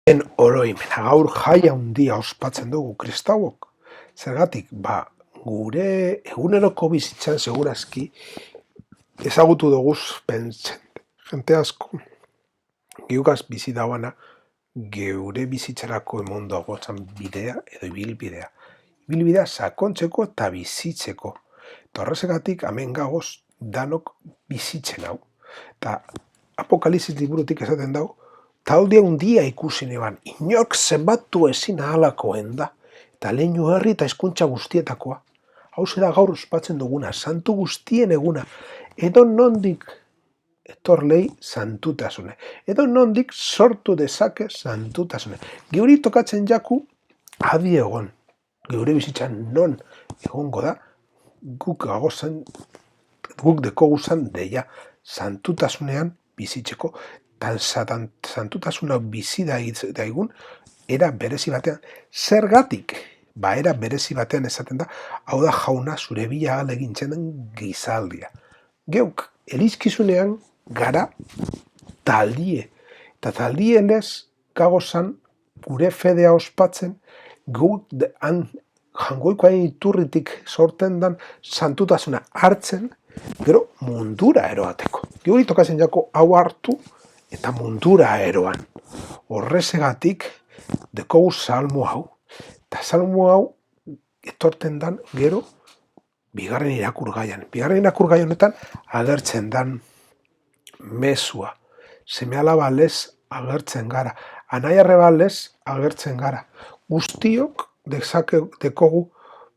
Oroimena gaur jai handia ospatzen dugu kristauok. Zergatik, gure eguneroko bizitzan segurazki ezagutu dugu pentsen. Jente asko, giugaz bizi dauana, geure bizitzarako emondoa gotzan bidea edo ibilbidea. Ibilbidea sakontzeko eta bizitzeko. Eta horrezegatik, hemen gagoz danok bizitzen hau. Eta Apokalizis liburutik esaten dau, talde handia ikusi neban, inork zenbatu ezin ahalakoen da, eta leinu herri eta hizkuntza guztietakoa. Hau da gaur ospatzen duguna, santu guztien eguna, edo nondik etorlei santutasune, edo nondik sortu dezake santutasune. Geuri tokatzen jaku adi egon, geure bizitzan non egongo da, guk dekoguzan deia santutasunean bizitzeko, santutasuna bizi daigun, era berezi batean. Zergatik, era berezi batean esaten da, hau da jauna zure bila egintzen den gizaldia. Geuk, elizkizunean gara taldie, eta taldienez gagozan gure fedea ospatzen, guk jangoikoain iturritik sorten dan santutasuna hartzen, gero mundura eroateko. Geuri tokazen jako hau hartu eta mundura eroan. Horrezegatik dekogu salmo hau. Eta salmo hau etorten dan gero bigarren irakurgaian. Bigarren irakurgai honetan agertzen dan mesua. Seme alaba lez agertzen gara. Anai arreba lez agertzen gara. Guztiok dekogu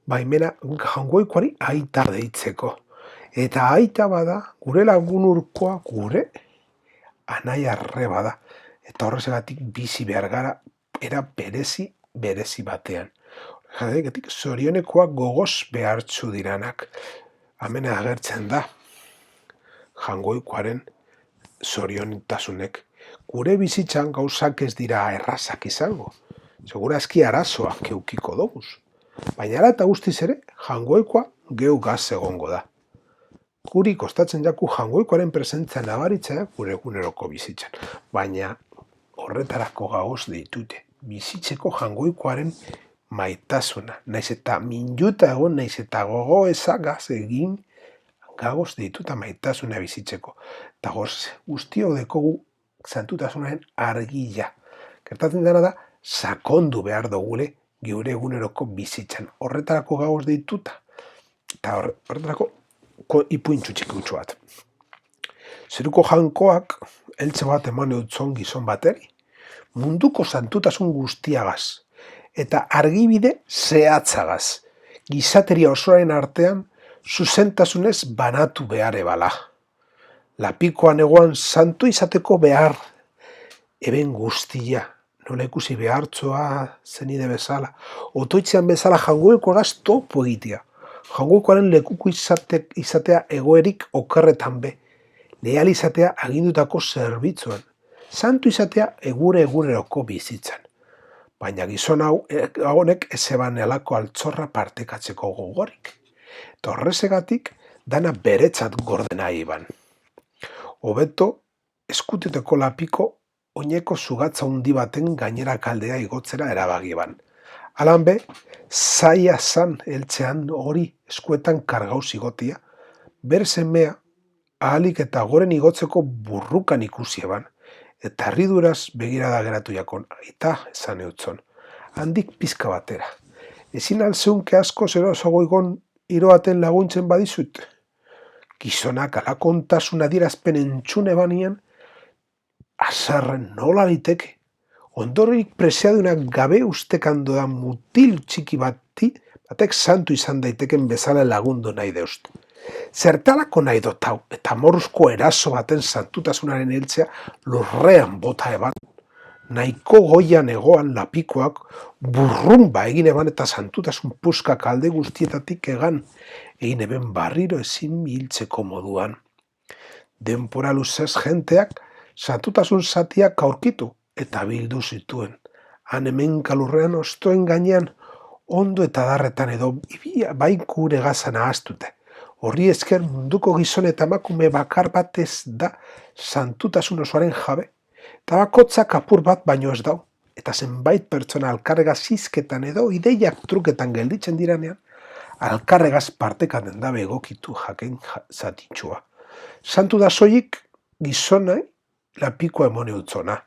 baimena jangoikoari aita deitzeko. Eta aita bada, gure lagunurkoa gure anai arreba da. Eta horrezegatik bizi behar gara, era berezi batean. Horrezegatik zorionekoak gogoz behartzu diranak. Hemen agertzen da, jangoikoaren zorionitasunek. Gure bizitzan gauzak ez dira errazak izango. Segurazki arazoak eukiko doguz. Baina ala eta guztiz ere, jangoikoa geu gaz egongo da. Guri kostatzen jaku jangoikoaren presentzia nabaritzea gure eguneroko bizitzan. Baina horretarako gagoz ditute. Bizitzeko jangoikoaren maitasuna. Naiz eta minuta egon, naiz eta gogo ezagaz egin, gagoz dituta maitasuna bizitzeko. Eta guztiok dekogu santutasunaren argila. Gertatzen dena da, sakondu behar dugule geure eguneroko bizitzan. Horretarako gagoz dituta. Eta horretarako ipuintxu txikutxu bat. Zeruko jankoak eltze bat eman eutzon gizon bateri, munduko santutasun guztiagaz, eta argibide zehatzagaz, gizateria osoaren artean zuzentasunez banatu behar ebala. Lapikoan egoan santu izateko behar, eben guztia, nola ikusi behartzoa zenide bezala, otoitzean bezala jangoeko egaz topo egitea. Jangoikoaren lekuko izatea egoerik okerretan be, lehal izatea agindutako zerbitzuan, santu izatea eguneroko bizitzan. Baina gizon honek ez eban elako altzorra partekatzeko gogorik. Eta horrezegatik dana beretzat gordena iban. Hobeto, eskutiteko lapiko oineko zugatza hundi baten gainera kaldea igotzera erabagiban. Alan be, zaila zan eltzean hori eskuetan kargauz igotia, ber semea ahalik eta goren igotzeko burrukan ikusi eban, eta harriduraz begirada geratu jakon, eta esan eutzon, handik pizka batera. Ezin alzeunke asko zerozago igon iroaten laguntzen badizut. Gizonak alakontasun adierazpen entzune banian, azarren nola liteke. Ondorrik presiadunak gabe ustekando da mutil txiki batek santu izan daiteken bezala lagundu nahi deust. Zertalako nahi dotau eta morruzko eraso baten santutasunaren heltzea lurrean bota eban. Nahiko goian egoan lapikoak burrumba egin eban eta santutasun puskak alde guztietatik egan egin eben barriro ezin hiltzeko moduan. Denpora luzez jenteak santutasun zatiak aurkitu eta bildu zituen. Han hemen kalurrean ostoen gainean ondo eta darretan edo baikure gazan ahaztute. Horri esker munduko gizon eta emakume bakar bat ez da santutasun osoaren jabe. Eta bakotzak apur bat baino ez dau. eta zenbait pertsona alkarregaz hizketan edo ideiak truketan gelditzen diranean, alkarregaz partekaten dabe egokitu jaken zatitxua. Santu da soilik gizonai lapikoa emone utzona.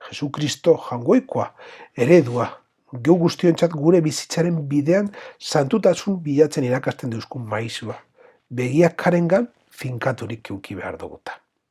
Jesukristo jangoikoa, eredua, geu guztiontzat gure bizitzaren bidean santutasun bilatzen irakasten deuskun maizua. Begiak karengan finkaturik euki behar duguta.